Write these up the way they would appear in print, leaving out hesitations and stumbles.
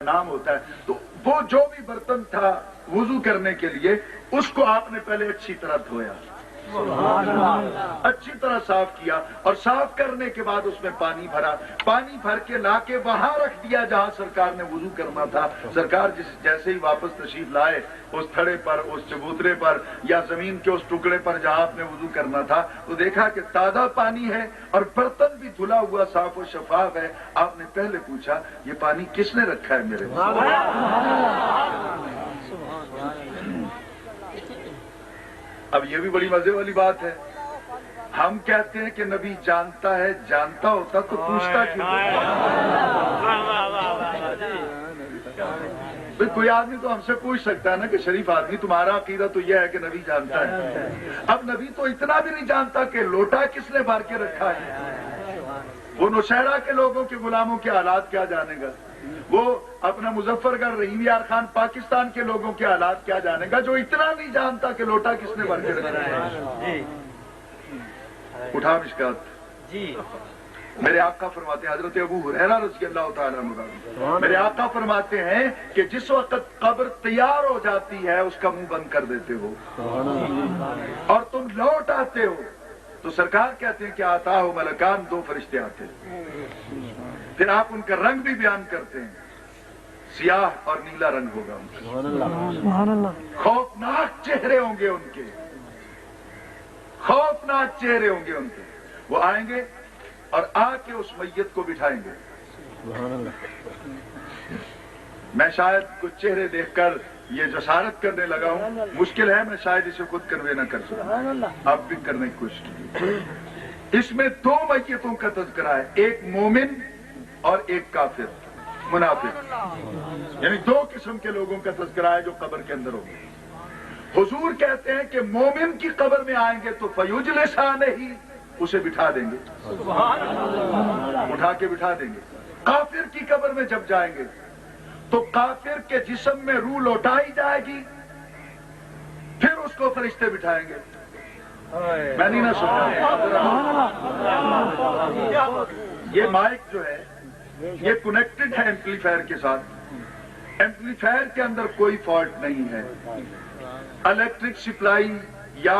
नाम होता है। तो वो जो भी बर्तन था वुजू करने के लिए, उसको आपने पहले अच्छी तरह धोया, अच्छी तरह साफ किया, और साफ करने के बाद उसमें पानी भरा, पानी भर के लाके वहां रख दिया जहां सरकार ने वुजू करना था। सरकार जैसे ही वापस तशरीफ लाए, उस थड़े पर, उस चबूतरे पर, या जमीन के उस टुकड़े पर जहां आपने वुजू करना था, तो देखा कि ताजा पानी है और बर्तन भी धुला हुआ साफ और शफाफ है। आपने पहले पूछा, ये पानी किसने रखा है मेरे पास? अब ये भी बड़ी मजे वाली बात है। हम कहते हैं कि नबी जानता है, जानता होता तो पूछता क्यों? भाई कोई आदमी तो हमसे पूछ सकता है ना कि शरीफ आदमी, तुम्हारा अकीदा तो यह है कि नबी जानता है। अब नबी तो इतना भी नहीं जानता कि लोटा किसने भर के रखा है। वो नौशहरा के लोगों के गुलामों के हालात क्या जानेगा? वो अपना मुजफ्फरगढ़ रहीम यार खान पाकिस्तान के लोगों के हालात क्या जानेगा, जो इतना नहीं जानता कि लोटा किसने भर के रखा है। उठा मिशकात जी। मेरे आका फरमाते हैं, हजरत अबू हुरैरा रज़ियल्लाहु ताला अन्हु, मेरे आका फरमाते हैं कि जिस वक्त कब्र तैयार हो जाती है उसका मुंह बंद कर देते हो और तुम लौट आते हो, तो सरकार कहते हैं कि आता हो मलकान, 2 फरिश्ते आते हैं। फिर आप उनका रंग भी बयान करते हैं, सियाह और नीला रंग होगा उनका, खौफनाक चेहरे होंगे उनके, खौफनाक चेहरे होंगे उनके। वो आएंगे और आके उस मैयत को बिठाएंगे। मैं शायद कुछ चेहरे देखकर ये जसारत करने लगा हूं, मुश्किल है, मैं शायद इसे खुद कन्वे न कर सकूं, आप भी करने की कोशिश कीजिए। इसमें 2 मैयतों का तज़किरा है, एक मोमिन और एक काफिर, मुनाफिक, यानी 2 किस्म के लोगों का तज़किरा है जो कब्र के अंदर होंगे। हुजूर कहते हैं कि मोमिन की कब्र में आएंगे तो फयुजलिसाने ही, उसे बिठा देंगे, उठा के बिठा देंगे। काफिर की कब्र में जब जाएंगे तो काफिर के जिस्म में रूह लौटाई जाएगी, फिर उसको फरिश्ते बिठाएंगे। मैं नहीं ना सुना। ये माइक जो है ये कनेक्टेड है एम्पलीफायर के साथ। एम्पलीफायर के अंदर कोई फॉल्ट नहीं है, इलेक्ट्रिक सप्लाई या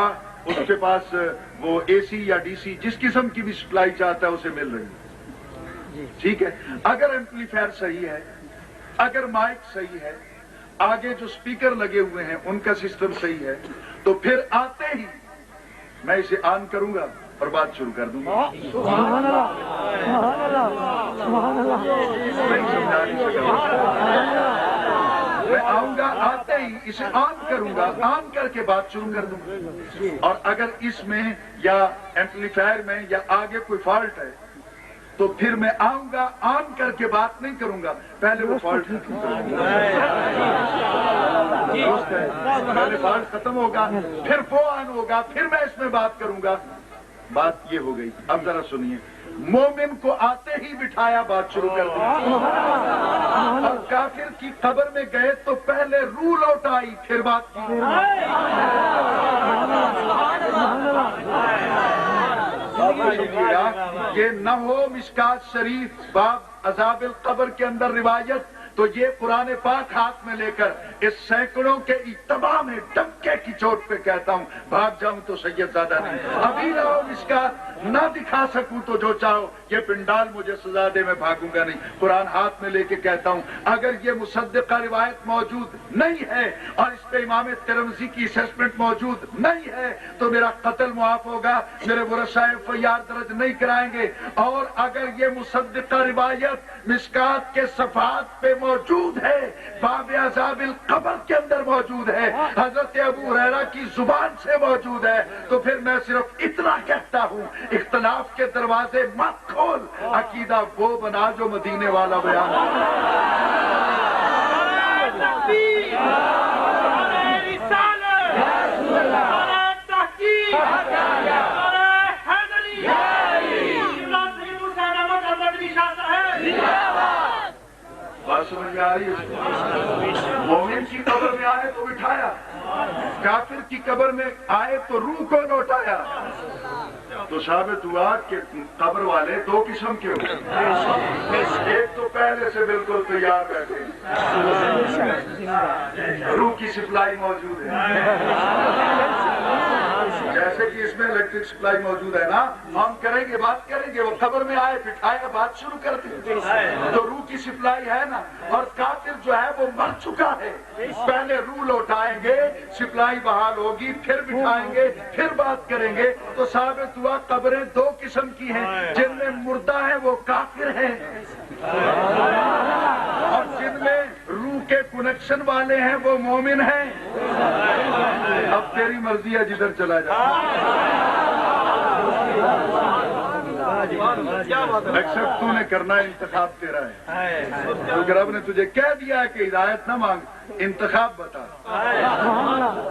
उसके पास वो एसी या डीसी जिस किस्म की भी सप्लाई चाहता है उसे मिल रही है, ठीक है। अगर एम्पलीफायर सही है, अगर माइक सही है, आगे जो स्पीकर लगे हुए हैं उनका सिस्टम सही है, तो फिर आते ही मैं इसे ऑन करूंगा और बात शुरू कर दूंगा। मैं आऊंगा, आते ही इसे ऑन करूंगा, ऑन करके बात शुरू कर दूंगा। और अगर इसमें या एम्पलीफायर में या आगे कोई फॉल्ट है तो फिर मैं आऊंगा, ऑन करके बात नहीं करूंगा, पहले वो फॉल्ट खत्म करूंगा। पहले फॉल्ट खत्म होगा, फिर वो ऑन होगा, फिर मैं इसमें बात करूंगा। बात ये हो गई। अब जरा सुनिए, मोमिन को आते ही बिठाया, बात शुरू कर दी। और काफिर की कब्र में गए तो पहले रूह लौटाई, फिर बात की। ये न हो मिशकात शरीफ बाब अज़ाबिल कब्र के अंदर रिवायत, तो ये कुरान पाक हाथ में लेकर इस सैकड़ों के इत्तबा में डंके की चोट पे कहता हूँ, भाग जाऊं तो सैयदजादा नहीं। अभी लाओ इसका ना दिखा सकूं तो जो चाहो, ये पिंडाल मुझे सजा दे, मैं भागूंगा नहीं। कुरान हाथ में लेके कहता हूँ, अगर ये मुसद्दिक़ा रिवायत मौजूद नहीं है और इस पे इमाम तिरमिज़ी की असेसमेंट मौजूद नहीं है तो मेरा कत्ल मुआफ होगा, मेरे वरसाए फैयार दर्ज नहीं कराएंगे। और अगर ये मुसद्दिक़ा रिवायत मिशकात के सफ़ात पे मौजूद है, बाब अज़ाबिल कब्र के अंदर मौजूद है, हजरत अबू हुरैरा की जुबान से मौजूद है, तो फिर मैं सिर्फ इतना कहता हूँ, इख्तिलाफ के दरवाजे मत खोल, अकीदा वो बना जो मदीने वाला बयान। बात समझ में आ रही है? मोमिन की कब्र में आए तो बिठाया, काफिर की कब्र में आए तो रूह को लौटाया। तो تو ثابت ہوا کہ قبر والے دو قسم کے ہوتے ہیں، ایک تو پہلے سے بالکل تیار بیٹھے روح کی سپلائی موجود ہے، جیسے کہ اس میں الیکٹرک سپلائی موجود ہے نا، ہم کریں گے بات کریں گے، وہ قبر میں آئے بٹھائے گا بات شروع کر دیں، تو روح کی سپلائی ہے نا۔ اور کافر جو ہے وہ مر چکا ہے، پہلے روح لوٹائیں گے، سپلائی بحال ہوگی، پھر بٹھائیں گے، پھر بات کریں گے۔ تو ثابت ہوا قبریں دو قسم کی ہیں، جن میں مردہ ہے وہ کافر ہیں، اور جن میں روح کے کنیکشن والے ہیں وہ مومن ہیں۔ اب تیری مرضی ہے، جدھر چلا جا۔ ایکسپٹ تو نے کرنا ہے، انتخاب تیرا ہے، کیونکہ رب نے تجھے کہہ دیا ہے کہ ہدایت نہ مانگ، انتخاب بتا،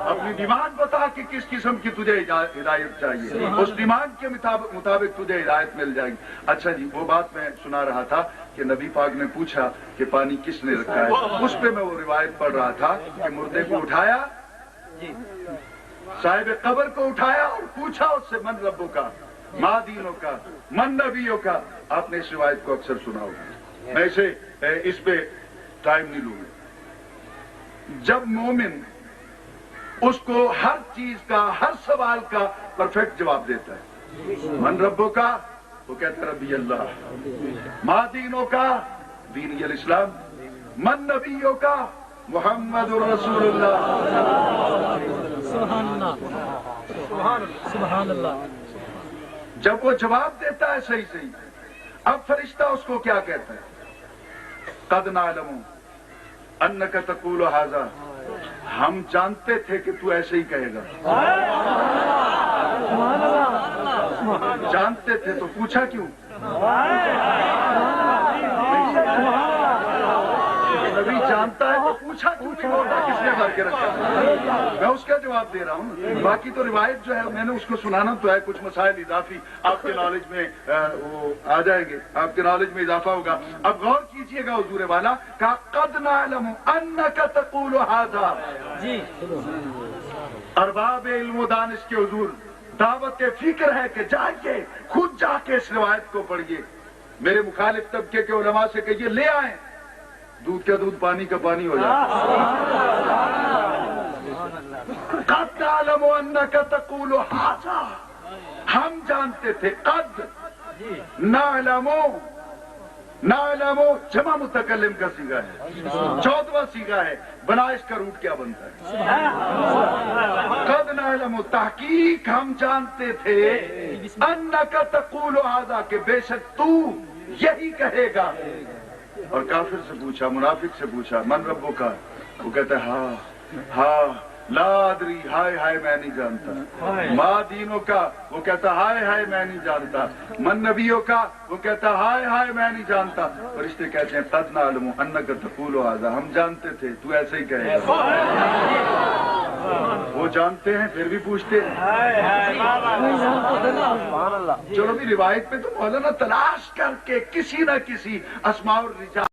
اپنی ڈیمانڈ بتا کہ کس قسم کی تجھے ہدایت چاہیے، اس ڈیمانڈ کے مطابق تجھے ہدایت مل جائے گی۔ اچھا جی، وہ بات میں سنا رہا تھا کہ نبی پاک نے پوچھا کہ پانی کس نے رکھا ہے، اس پہ میں وہ روایت پڑھ رہا تھا کہ مردے کو اٹھایا، صاحب قبر کو اٹھایا اور پوچھا اس سے من ربوں کا، ماں دینوں کا، من نبیوں کا۔ آپ نے اس روایت کو اکثر سنا ہوگا، میں اس پہ ٹائم نہیں لوں گا۔ جب مومن اس کو ہر چیز کا، ہر سوال کا پرفیکٹ جواب دیتا ہے، من ربوں کا وہ کہتا ہے ربی اللہ، ماں دینوں کا دین الاسلام، من نبیوں کا محمد رسول اللہ، سبحان اللہ۔ جب وہ جواب دیتا ہے صحیح صحیح، اب فرشتہ اس کو کیا کہتا ہے؟ قد نعلم انک تقول ھذا، ہم جانتے تھے کہ تو ایسے ہی کہے گا، جانتے تھے تو پوچھا کیوں؟ نبی جانتا ہے تو پوچھا کیوں نہیں، بولتا کس نے بھر کے رکھا؟ میں اس کا جواب دے رہا ہوں، باقی تو روایت جو ہے میں نے اس کو سنانا تو ہے، کچھ مسائل اضافی آپ کے نالج میں وہ آ جائیں گے، آپ کے نالج میں اضافہ ہوگا۔ اب غور کیجئے گا، حضور والا کہا قد نعلم انک تقول ھذا، ارباب علم و دانش کے حضور دعوت فکر ہے کہ جائیے خود جا کے اس روایت کو پڑھیے، میرے مخالف طبقے کے علماء سے کہیے لے آئیں، دودھ کا دودھ پانی کا پانی ہو جائے۔ قد نعلم انک تقول ھذا، ہم جانتے تھے، قد نعلم، نعلم جمع متکلم کا صیغہ ہے، 14واں صیغہ ہے، بنا اس کا روٹ کیا بنتا ہے؟ قد نعلم، تحقیق ہم جانتے تھے، انک تقول ھذا، کہ بے شک تو یہی کہے گا۔ اور کافر سے پوچھا، منافق سے پوچھا، من ربوں کا، وہ کہتا ہے ہاں ہاں، لا ادری، ہائے ہائے میں نہیں جانتا، ماں دینوں کا، وہ کہتا ہائے ہائے میں نہیں جانتا، من نبیوں کا، وہ کہتا ہائے ہائے میں نہیں جانتا۔ فرشتے کہتے ہیں قد نعلم انک تقول ھذا، ہم جانتے تھے تو ایسے ہی کہے گا۔ وہ جانتے ہیں پھر بھی پوچھتے ہیں۔ چلو بھی روایت پہ تو مولانا تلاش کر کے کسی نہ کسی اسماء الرجال